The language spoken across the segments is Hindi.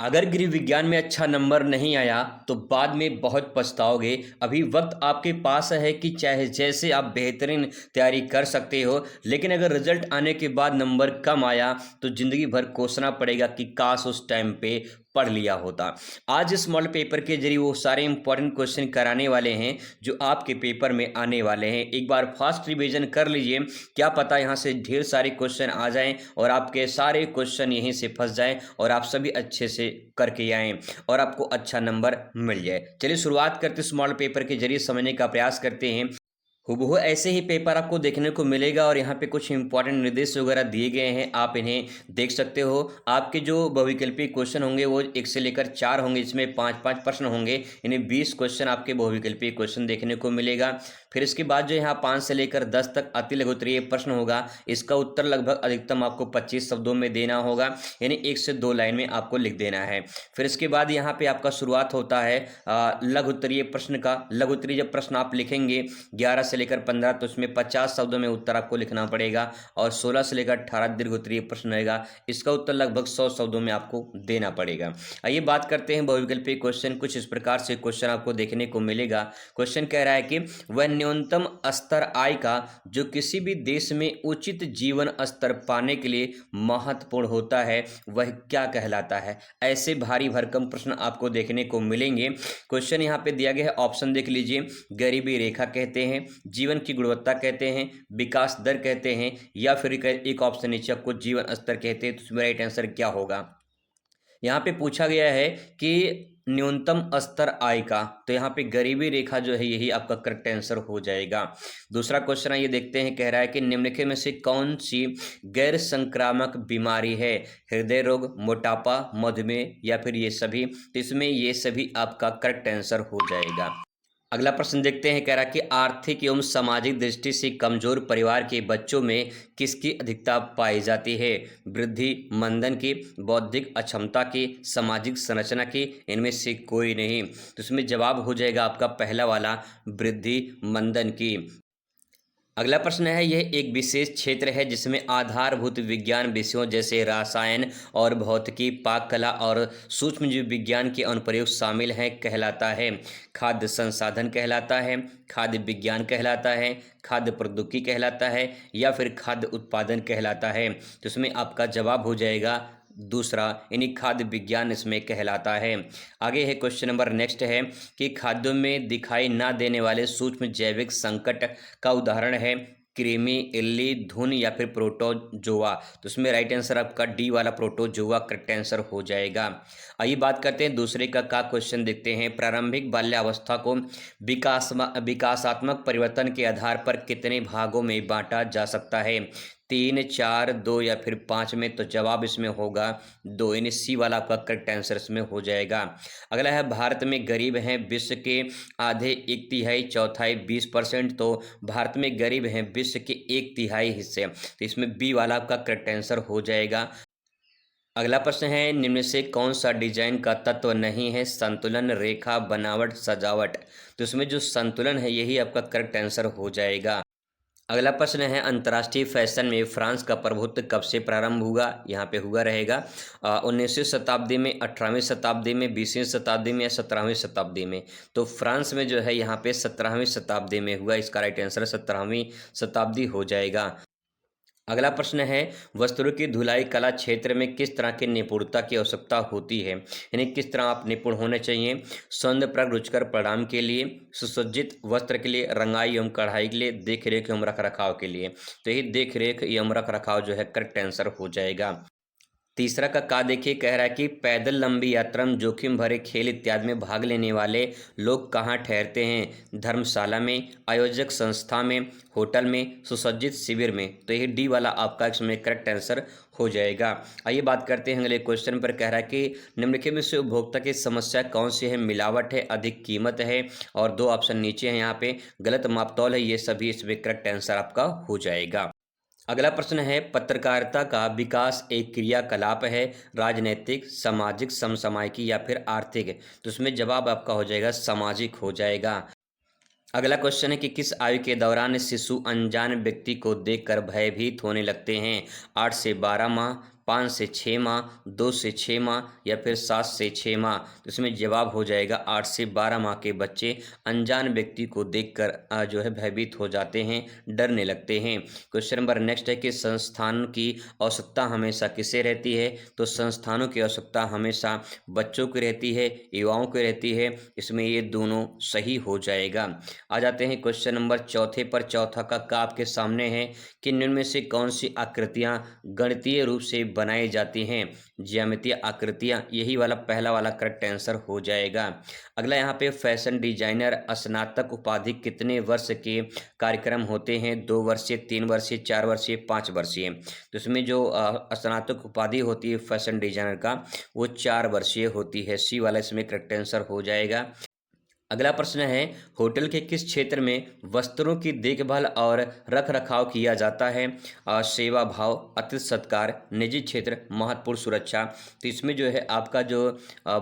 अगर गृह विज्ञान में अच्छा नंबर नहीं आया तो बाद में बहुत पछताओगे। अभी वक्त आपके पास है कि चाहे जैसे आप बेहतरीन तैयारी कर सकते हो, लेकिन अगर रिजल्ट आने के बाद नंबर कम आया तो ज़िंदगी भर कोसना पड़ेगा कि काश उस टाइम पे पढ़ लिया होता। आज इस मॉडल पेपर के जरिए वो सारे इंपॉर्टेंट क्वेश्चन कराने वाले हैं जो आपके पेपर में आने वाले हैं। एक बार फास्ट रिवीजन कर लीजिए, क्या पता यहाँ से ढेर सारे क्वेश्चन आ जाएं और आपके सारे क्वेश्चन यहीं से फंस जाएं और आप सभी अच्छे से करके आएँ और आपको अच्छा नंबर मिल जाए। चलिए शुरुआत करते इस मॉडल पेपर के जरिए समझने का प्रयास करते हैं। हूबहू ऐसे ही पेपर आपको देखने को मिलेगा और यहाँ पे कुछ इंपॉर्टेंट निर्देश वगैरह दिए गए हैं, आप इन्हें देख सकते हो। आपके जो बहुविकल्पी क्वेश्चन होंगे वो 1 से लेकर 4 होंगे, इसमें 5-5 प्रश्न होंगे। इन्हें 20 क्वेश्चन आपके बहुविकल्पी क्वेश्चन देखने को मिलेगा। फिर इसके बाद जो यहाँ 5 से लेकर 10 तक अति लघु उत्तरीय प्रश्न होगा। इसका उत्तर लगभग अधिकतम आपको 25 शब्दों में देना होगा, यानी 1 से 2 लाइन में आपको लिख देना है। फिर इसके बाद यहाँ पे आपका शुरुआत होता है लघु उत्तरीय प्रश्न का। लघु उत्तरीय जब प्रश्न आप लिखेंगे 11 से लेकर 15, तो इसमें 50 शब्दों में उत्तर आपको लिखना पड़ेगा। और 16 से लेकर 18 दीर्घ उत्तरीय प्रश्न रहेगा, इसका उत्तर लगभग 100 शब्दों में आपको देना पड़ेगा। आइए बात करते हैं बहुविकल्पी क्वेश्चन। कुछ इस प्रकार से क्वेश्चन आपको देखने को मिलेगा। क्वेश्चन कह रहा है कि वह न्यूनतम स्तर आय का जो किसी भी देश में उचित जीवन स्तर पाने के लिए महत्वपूर्ण होता है वह क्या कहलाता है। ऐसे भारी भरकम प्रश्न आपको देखने को मिलेंगे। क्वेश्चन यहाँ पे दिया गया है, ऑप्शन देख लीजिए। गरीबी रेखा कहते हैं, जीवन की गुणवत्ता कहते हैं, विकास दर कहते हैं, या फिर एक ऑप्शन नीचे आपको जीवन स्तर कहते हैं। तो इसमें राइट आंसर क्या होगा। यहाँ पे पूछा गया है कि न्यूनतम स्तर आय का, तो यहाँ पे गरीबी रेखा जो है यही आपका करेक्ट आंसर हो जाएगा। दूसरा क्वेश्चन ये देखते हैं, कह रहा है कि निम्नलिखित में से कौन सी गैर संक्रामक बीमारी है। हृदय रोग, मोटापा, मधुमेह, या फिर ये सभी। तो इसमें ये सभी आपका करेक्ट आंसर हो जाएगा। अगला प्रश्न देखते हैं, कह रहा है कि आर्थिक एवं सामाजिक दृष्टि से कमजोर परिवार के बच्चों में किसकी अधिकता पाई जाती है। वृद्धि मंदन की, बौद्धिक अक्षमता की, सामाजिक संरचना की, इनमें से कोई नहीं। तो इसमें जवाब हो जाएगा आपका पहला वाला, वृद्धि मंदन की। अगला प्रश्न है, यह एक विशेष क्षेत्र है जिसमें आधारभूत विज्ञान विषयों जैसे रसायन और भौतिकी, पाक कला और सूक्ष्मजीव विज्ञान के अनुप्रयोग शामिल हैं, कहलाता है। खाद्य संसाधन कहलाता है, खाद्य विज्ञान कहलाता है, खाद्य प्रौद्योगिकी कहलाता है, या फिर खाद्य उत्पादन कहलाता है। तो इसमें आपका जवाब हो जाएगा दूसरा, यानी खाद्य विज्ञान इसमें कहलाता है। आगे है क्वेश्चन नंबर नेक्स्ट है कि खाद्यों में दिखाई ना देने वाले सूक्ष्म जैविक संकट का उदाहरण है कृमि, इल्ली, धुन, या फिर प्रोटोजोआ। तो इसमें राइट आंसर आपका डी वाला प्रोटोजोआ करेक्ट आंसर हो जाएगा। आइए बात करते हैं दूसरे का क्वेश्चन देखते हैं। प्रारंभिक बाल्यावस्था को विकासात्मक परिवर्तन के आधार पर कितने भागों में बांटा जा सकता है। 3, 4, 2, या फिर 5 में। तो जवाब इसमें होगा 2, यानी सी वाला आपका करेक्ट आंसर इसमें हो जाएगा। अगला है, भारत में गरीब हैं विश्व के आधे 1/3 चौथाई 20%। तो भारत में गरीब हैं विश्व के 1/3 हिस्से, तो इसमें बी वाला आपका करेक्ट आंसर हो जाएगा। अगला प्रश्न है, निम्न में से कौन सा डिजाइन का तत्व नहीं है। संतुलन, रेखा, बनावट, सजावट। तो इसमें जो संतुलन है यही आपका करेक्ट आंसर हो जाएगा। अगला प्रश्न है, अंतर्राष्ट्रीय फैशन में फ्रांस का प्रभुत्व कब से प्रारंभ हुआ। यहाँ पे हुआ रहेगा 19वीं शताब्दी में, 18वीं शताब्दी में, 20वीं शताब्दी में, या 17वीं शताब्दी में। तो फ्रांस में जो है यहाँ पे 17वीं शताब्दी में हुआ। इसका राइट आंसर 17वीं शताब्दी हो जाएगा। अगला प्रश्न है, वस्त्रों की धुलाई कला क्षेत्र में किस तरह की निपुणता की आवश्यकता होती है, यानी किस तरह आप निपुण होने चाहिए। सौंदर्यप्रद रुचिकर परिणाम के लिए, सुसज्जित वस्त्र के लिए, रंगाई एवं कढ़ाई के लिए, देख रेख एवं रख रखाव के लिए। तो ये देख रेख एवं रख रखाव जो है करेक्ट आंसर हो जाएगा। तीसरा का देखिए, कह रहा है कि पैदल लंबी यात्रा में जोखिम भरे खेल इत्यादि में भाग लेने वाले लोग कहाँ ठहरते हैं। धर्मशाला में, आयोजक संस्था में, होटल में, सुसज्जित शिविर में। तो ये डी वाला आपका इसमें करेक्ट आंसर हो जाएगा। आइए बात करते हैं अगले क्वेश्चन पर। कह रहा है कि निम्नलिखित में से उपभोक्ता की समस्या कौन सी है। मिलावट है, अधिक कीमत है, और 2 ऑप्शन नीचे हैं यहाँ पे, गलत मापतौल है। ये सभी इसमें करेक्ट आंसर आपका हो जाएगा। अगला प्रश्न है, पत्रकारिता का विकास एक क्रियाकलाप है। राजनैतिक, सामाजिक, समसामयिकी, या फिर आर्थिक। तो इसमें जवाब आपका हो जाएगा सामाजिक हो जाएगा। अगला क्वेश्चन है कि किस आयु के दौरान शिशु अनजान व्यक्ति को देखकर भयभीत होने लगते हैं। 8 से 12 माह, 5 से 6 माह, 2 से 6 माह या फिर 7 से 6 माह। तो इसमें जवाब हो जाएगा 8 से 12 माह के बच्चे अनजान व्यक्ति को देखकर जो है भयभीत हो जाते हैं, डरने लगते हैं। क्वेश्चन नंबर नेक्स्ट है कि संस्थान की आवश्यकता हमेशा किसे रहती है? तो संस्थानों की आवश्यकता हमेशा बच्चों की रहती है, युवाओं की रहती है। इसमें ये दोनों सही हो जाएगा। आ जाते हैं क्वेश्चन नंबर चौथे पर। चौथा का आपके सामने है कि निम्न में से कौन सी आकृतियां गणितीय रूप से बनाई जाती हैं? ज्यामितीय आकृतियां, यही वाला पहला वाला करेक्ट आंसर हो जाएगा। अगला यहाँ पे फैशन डिजाइनर स्नातक उपाधि कितने वर्ष के कार्यक्रम होते हैं? 2 वर्षीय, 3 वर्षीय, 4 वर्षीय, 5 वर्षीय। तो इसमें जो स्नातक उपाधि होती है फैशन डिजाइनर का, वो 4 वर्षीय होती है। सी वाला इसमें करेक्ट आंसर हो जाएगा। अगला प्रश्न है, होटल के किस क्षेत्र में वस्त्रों की देखभाल और रख रखाव किया जाता है? सेवा भाव, अतिथि सत्कार, निजी क्षेत्र, महत्वपूर्ण सुरक्षा। तो इसमें जो है आपका जो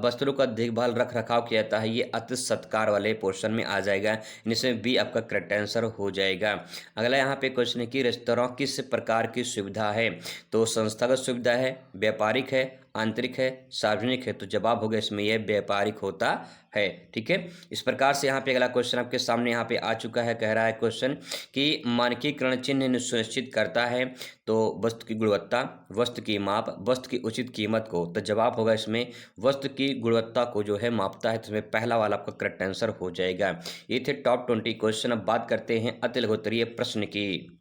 वस्त्रों का देखभाल रख रखाव किया जाता है, ये अतिथि सत्कार वाले पोर्शन में आ जाएगा। इसमें बी आपका करेक्ट आंसर हो जाएगा। अगला यहाँ पे क्वेश्चन है कि रेस्तरां किस प्रकार की सुविधा है? तो संस्थागत सुविधा है, व्यापारिक है, आंतरिक है, सार्वजनिक है। तो जवाब होगा इसमें यह व्यापारिक होता है। ठीक है, इस प्रकार से यहाँ पे अगला क्वेश्चन आपके सामने यहाँ पे आ चुका है। कह रहा है क्वेश्चन कि मानकीकरण चिन्ह सुनिश्चित करता है तो वस्तु की गुणवत्ता, वस्तु की माप, वस्तु की उचित कीमत को। तो जवाब होगा इसमें वस्तु की गुणवत्ता को जो है मापता है। तो इसमें पहला वाला आपका करेक्ट आंसर हो जाएगा। ये थे टॉप 20 क्वेश्चन। अब बात करते हैं अति लघुत्तरीय प्रश्न की।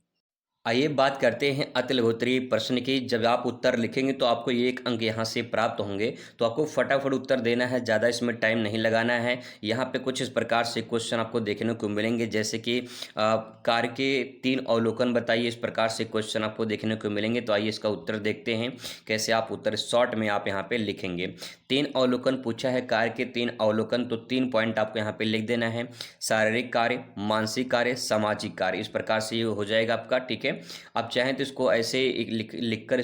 आइए बात करते हैं अति लघुत्तरीय प्रश्न की। जब आप उत्तर लिखेंगे तो आपको ये 1 अंक यहाँ से प्राप्त होंगे। तो आपको फटाफट उत्तर देना है, ज़्यादा इसमें टाइम नहीं लगाना है। यहाँ पे कुछ इस प्रकार से क्वेश्चन आपको देखने को मिलेंगे, जैसे कि कार्य के 3 अवलोकन बताइए। इस प्रकार से क्वेश्चन आपको देखने को मिलेंगे। तो आइए इसका उत्तर देखते हैं, कैसे आप उत्तर शॉर्ट में आप यहाँ पे लिखेंगे। 3 अवलोकन पूछा है, कार्य के 3 अवलोकन। तो 3 पॉइंट आपको यहाँ पे लिख देना है। शारीरिक कार्य, मानसिक कार्य, सामाजिक कार्य। इस प्रकार से ये हो जाएगा आपका। ठीक है, आप चाहें तो इसको ऐसे लिख कर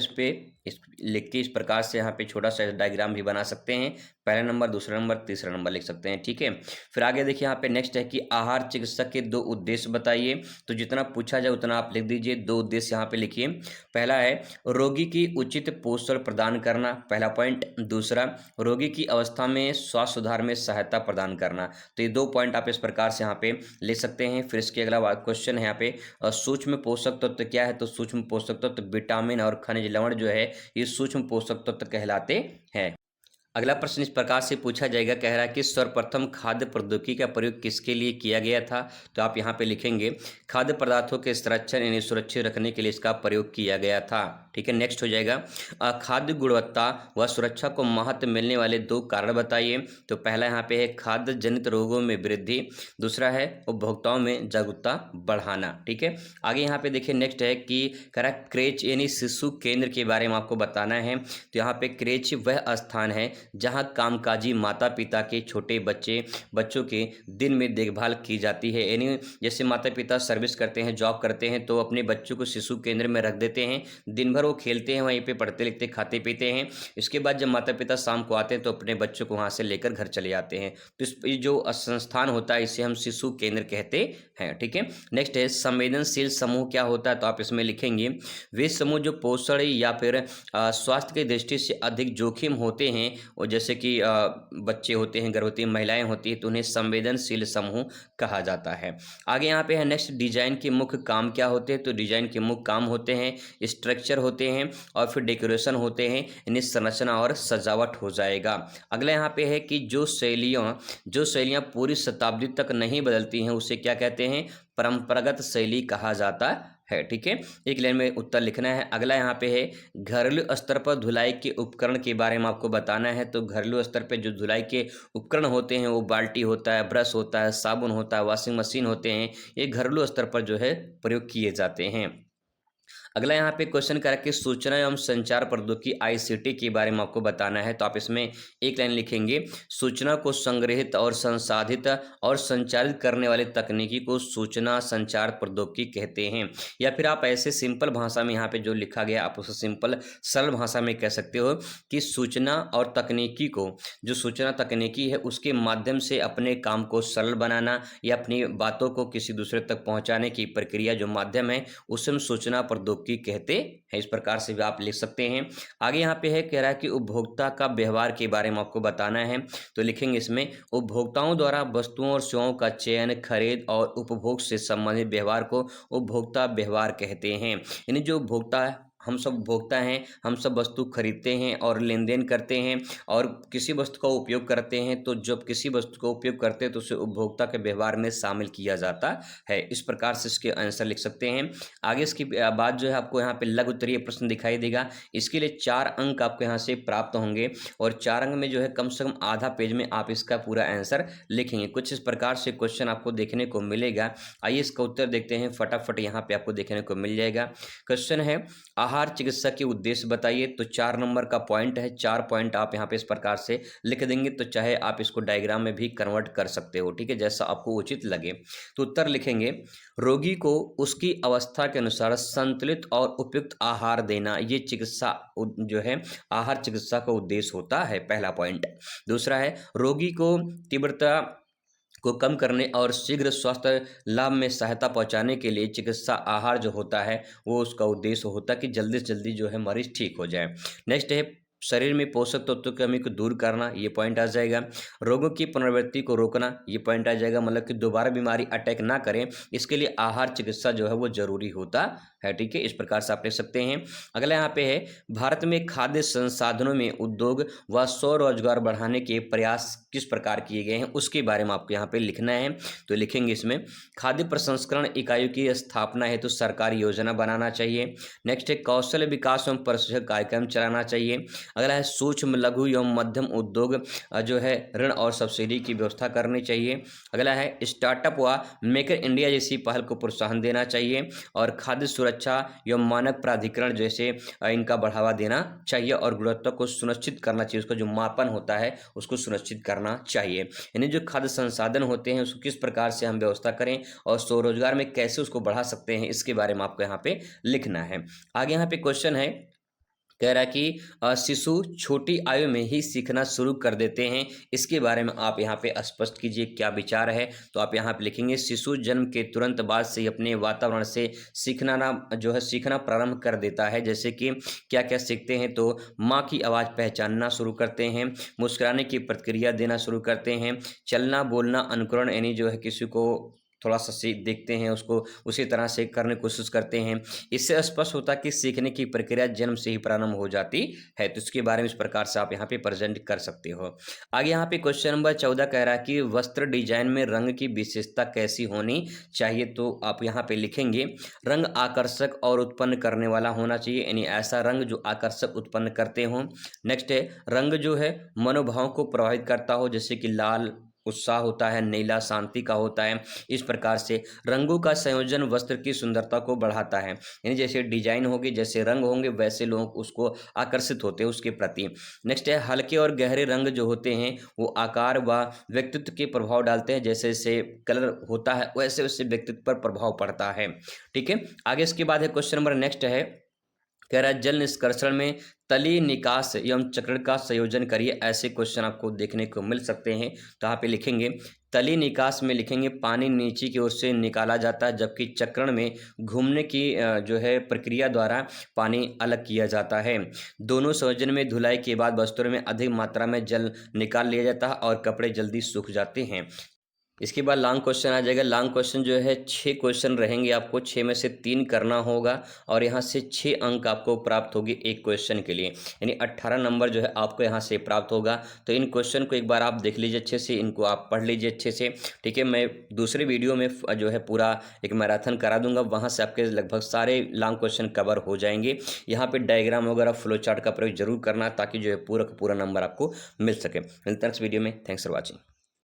लिख के इस प्रकार से यहाँ पे छोटा सा डायग्राम भी बना सकते हैं। पहला नंबर, दूसरा नंबर, तीसरा नंबर लिख सकते हैं। ठीक है, फिर आगे देखिए यहाँ पे नेक्स्ट है कि आहार चिकित्सक के 2 उद्देश्य बताइए। तो जितना पूछा जाए उतना आप लिख दीजिए। 2 उद्देश्य यहाँ पे लिखिए। पहला है रोगी की उचित पोषण प्रदान करना, पहला पॉइंट। दूसरा, रोगी की अवस्था में स्वास्थ्य सुधार में सहायता प्रदान करना। तो ये 2 पॉइंट आप इस प्रकार से यहाँ पे ले सकते हैं। फिर इसके अगला क्वेश्चन है यहाँ पे सूक्ष्म पोषक तत्व क्या है? तो सूक्ष्म पोषक तत्व विटामिन और खनिज लवण जो है ये सूक्ष्म पोषक तत्व कहलाते हैं। अगला प्रश्न इस प्रकार से पूछा जाएगा। कह रहा है कि सर्वप्रथम खाद्य प्रौद्योगिकी का प्रयोग किसके लिए किया गया था? तो आप यहाँ पे लिखेंगे खाद्य पदार्थों के संरक्षण यानी सुरक्षित रखने के लिए इसका प्रयोग किया गया था। ठीक है, नेक्स्ट हो जाएगा खाद्य गुणवत्ता व सुरक्षा को महत्व मिलने वाले 2 कारण बताइए। तो पहला यहाँ पे है खाद्य जनित रोगों में वृद्धि, दूसरा है उपभोक्ताओं में जागरूकता बढ़ाना। ठीक है, आगे यहाँ पे देखिए नेक्स्ट है कि कह रहा है क्रेच यानी शिशु केंद्र के बारे में आपको बताना है। तो यहाँ पे क्रेच वह स्थान है जहां कामकाजी माता पिता के छोटे बच्चों के दिन में देखभाल की जाती है। यानी जैसे माता पिता सर्विस करते हैं, जॉब करते हैं, तो अपने बच्चों को शिशु केंद्र में रख देते हैं। दिन भर वो खेलते हैं, वहीं पे पढ़ते लिखते खाते पीते हैं। इसके बाद जब माता पिता शाम को आते हैं तो अपने बच्चों को वहाँ से लेकर घर चले जाते हैं। तो इस जो संस्थान होता है इसे हम शिशु केंद्र कहते हैं। ठीक है, नेक्स्ट है संवेदनशील समूह क्या होता है? तो आप इसमें लिखेंगे वे समूह जो पोषण या फिर स्वास्थ्य की दृष्टि से अधिक जोखिम होते हैं, और जैसे कि बच्चे होते हैं, गर्भवती महिलाएं होती हैं, तो उन्हें संवेदनशील समूह कहा जाता है। आगे यहाँ पे है नेक्स्ट डिजाइन के मुख्य काम क्या होते हैं? तो डिजाइन के मुख्य काम होते हैं स्ट्रक्चर होते हैं और फिर डेकोरेशन होते हैं, इन्हें संरचना और सजावट हो जाएगा। अगला यहाँ पे है कि जो शैलियाँ पूरी शताब्दी तक नहीं बदलती हैं उसे क्या कहते हैं? परंपरागत शैली कहा जाता है। ठीक है, एक लाइन में उत्तर लिखना है। अगला यहाँ पे है घरेलू स्तर पर धुलाई के उपकरण के बारे में आपको बताना है। तो घरेलू स्तर पे जो धुलाई के उपकरण होते हैं वो बाल्टी होता है, ब्रश होता है, साबुन होता है, वॉशिंग मशीन होते हैं। ये घरेलू स्तर पर जो है प्रयोग किए जाते हैं। अगला यहाँ पे क्वेश्चन करा कि सूचना एवं संचार प्रौद्योगिकी ICT के बारे में आपको बताना है। तो आप इसमें एक लाइन लिखेंगे सूचना को संग्रहित और संसाधित और संचारित करने वाले तकनीकी को सूचना संचार प्रौद्योगिकी कहते हैं। या फिर आप ऐसे सिंपल भाषा में यहाँ पे जो लिखा गया आप उसे सिंपल सरल भाषा में कह सकते हो कि सूचना और तकनीकी को, जो सूचना तकनीकी है उसके माध्यम से अपने काम को सरल बनाना या अपनी बातों को किसी दूसरे तक पहुँचाने की प्रक्रिया जो माध्यम है उसे हम सूचना प्रौद्योगिकी की कहते हैं। इस प्रकार से भी आप लिख सकते हैं। आगे यहाँ पे है, कह रहा है कि उपभोक्ता का व्यवहार के बारे में आपको बताना है, तो लिखेंगे इसमें उपभोक्ताओं द्वारा वस्तुओं और सेवाओं का चयन, खरीद और उपभोग से संबंधित व्यवहार को उपभोक्ता व्यवहार कहते हैं। यानी जो उपभोक्ता है, हम सब उपभोक्ता हैं, हम सब वस्तु खरीदते हैं और लेन देन करते हैं और किसी वस्तु का उपयोग करते हैं, तो जब किसी वस्तु का उपयोग करते हैं तो उसे उपभोक्ता के व्यवहार में शामिल किया जाता है। इस प्रकार से इसके आंसर लिख सकते हैं। आगे इसकी बात जो है आपको यहाँ पे लघु उत्तरीय प्रश्न दिखाई देगा। इसके लिए 4 अंक आपको यहाँ से प्राप्त होंगे और 4 अंक में जो है कम से कम आधा पेज में आप इसका पूरा आंसर लिखेंगे। कुछ इस प्रकार से क्वेश्चन आपको देखने को मिलेगा। आइए इसका उत्तर देखते हैं फटाफट, यहाँ पे आपको देखने को मिल जाएगा। क्वेश्चन है, आहार चिकित्सा के उद्देश्य बताइए। तो 4 नंबर का पॉइंट है, 4 पॉइंट आप यहाँ पे इस प्रकार से लिख देंगे, तो चाहे आप इसको डायग्राम में भी कन्वर्ट कर सकते हो, ठीक है, जैसा आपको उचित लगे। तो उत्तर लिखेंगे, रोगी को उसकी अवस्था के अनुसार संतुलित और उपयुक्त आहार देना, ये चिकित्सा जो है आहार चिकित्सा का उद्देश्य होता है, पहला पॉइंट। दूसरा है, रोगी को तीव्रता को कम करने और शीघ्र स्वास्थ्य लाभ में सहायता पहुंचाने के लिए चिकित्सा आहार जो होता है वो उसका उद्देश्य होता है कि जल्दी से जल्दी जो है मरीज ठीक हो जाए। नेक्स्ट है, शरीर में पोषक तत्वों की कमी को दूर करना, ये पॉइंट आ जाएगा। रोगों की पुनरावृत्ति को रोकना, ये पॉइंट आ जाएगा, मतलब कि दोबारा बीमारी अटैक ना करें, इसके लिए आहार चिकित्सा जो है वो जरूरी होता है, ठीक है। इस प्रकार से आप लिख सकते हैं। अगला यहाँ पे है, भारत में खाद्य संसाधनों में उद्योग व स्वरोजगार बढ़ाने के प्रयास किस प्रकार किए गए हैं, उसके बारे में आपको यहाँ पे लिखना है। तो लिखेंगे इसमें, खाद्य प्रसंस्करण इकाइयों की स्थापना हेतु सरकारी योजना बनाना चाहिए। नेक्स्ट है, कौशल विकास एवं प्रशिक्षण कार्यक्रम चलाना चाहिए। अगला है, सूक्ष्म लघु एवं मध्यम उद्योग जो है ऋण और सब्सिडी की व्यवस्था करनी चाहिए। अगला है, स्टार्टअप व मेक इन इंडिया जैसी पहल को प्रोत्साहन देना चाहिए और खाद्य सुरक्षा एवं मानक प्राधिकरण जैसे इनका बढ़ावा देना चाहिए और गुणवत्ता को सुनिश्चित करना चाहिए, उसका जो मापन होता है उसको सुनिश्चित करना चाहिए। यानी जो खाद्य संसाधन होते हैं उसको किस प्रकार से हम व्यवस्था करें और स्वरोजगार में कैसे उसको बढ़ा सकते हैं, इसके बारे में आपको यहाँ पे लिखना है। आगे यहाँ पे क्वेश्चन है, कह रहा है कि शिशु छोटी आयु में ही सीखना शुरू कर देते हैं, इसके बारे में आप यहाँ पे स्पष्ट कीजिए क्या विचार है। तो आप यहाँ पे लिखेंगे, शिशु जन्म के तुरंत बाद से ही अपने वातावरण से सीखना प्रारंभ कर देता है। जैसे कि क्या क्या सीखते हैं, तो माँ की आवाज़ पहचानना शुरू करते हैं, मुस्कुराने की प्रतिक्रिया देना शुरू करते हैं, चलना बोलना अनुकरण, यानी जो है किसी को थोड़ा सा देखते हैं उसको उसी तरह से करने की कोशिश करते हैं। इससे स्पष्ट होता है कि सीखने की प्रक्रिया जन्म से ही प्रारंभ हो जाती है। तो इसके बारे में इस प्रकार से आप यहाँ पे प्रेजेंट कर सकते हो। आगे यहाँ पे क्वेश्चन नंबर 14 कह रहा है कि वस्त्र डिजाइन में रंग की विशेषता कैसी होनी चाहिए। तो आप यहाँ पे लिखेंगे, रंग आकर्षक और उत्पन्न करने वाला होना चाहिए, यानी ऐसा रंग जो आकर्षक उत्पन्न करते हों। नेक्स्ट है, रंग जो है मनोभाव को प्रभावित करता हो, जैसे कि लाल उत्साह होता है, नीला शांति का होता है। इस प्रकार से रंगों का संयोजन वस्त्र की सुंदरता को बढ़ाता है, यानी जैसे डिजाइन होगी, जैसे रंग होंगे, वैसे लोग उसको आकर्षित होते हैं उसके प्रति। नेक्स्ट है, हल्के और गहरे रंग जो होते हैं वो आकार व व्यक्तित्व के प्रभाव डालते हैं, जैसे जैसे कलर होता है वैसे वैसे व्यक्तित्व पर प्रभाव पड़ता है, ठीक है। आगे इसके बाद है क्वेश्चन नंबर नेक्स्ट है, कह रहा है जल निष्कर्षण में तली निकास एवं चक्रण का संयोजन करिए। ऐसे क्वेश्चन आपको देखने को मिल सकते हैं। तो यहाँ पे लिखेंगे, तली निकास में लिखेंगे पानी नीचे की ओर से निकाला जाता है, जबकि चक्रण में घूमने की जो है प्रक्रिया द्वारा पानी अलग किया जाता है। दोनों संयोजन में धुलाई के बाद वस्त्रों में अधिक मात्रा में जल निकाल लिया जाता है और कपड़े जल्दी सूख जाते हैं। इसके बाद लॉन्ग क्वेश्चन आ जाएगा। लॉन्ग क्वेश्चन जो है 6 क्वेश्चन रहेंगे, आपको 6 में से 3 करना होगा और यहाँ से 6 अंक आपको प्राप्त होगी एक क्वेश्चन के लिए, यानी 18 नंबर जो है आपको यहाँ से प्राप्त होगा। तो इन क्वेश्चन को एक बार आप देख लीजिए अच्छे से, इनको आप पढ़ लीजिए अच्छे से, ठीक है। मैं दूसरे वीडियो में जो है पूरा एक मैराथन करा दूंगा, वहाँ से आपके लगभग सारे लॉन्ग क्वेश्चन कवर हो जाएंगे। यहाँ पर डायग्राम वगैरह फ्लो चार्ट का प्रयोग जरूर करना ताकि जो है पूरा का पूरा नंबर आपको मिल सके। मिलते हैं नेक्स्ट वीडियो में। Thanks for watching.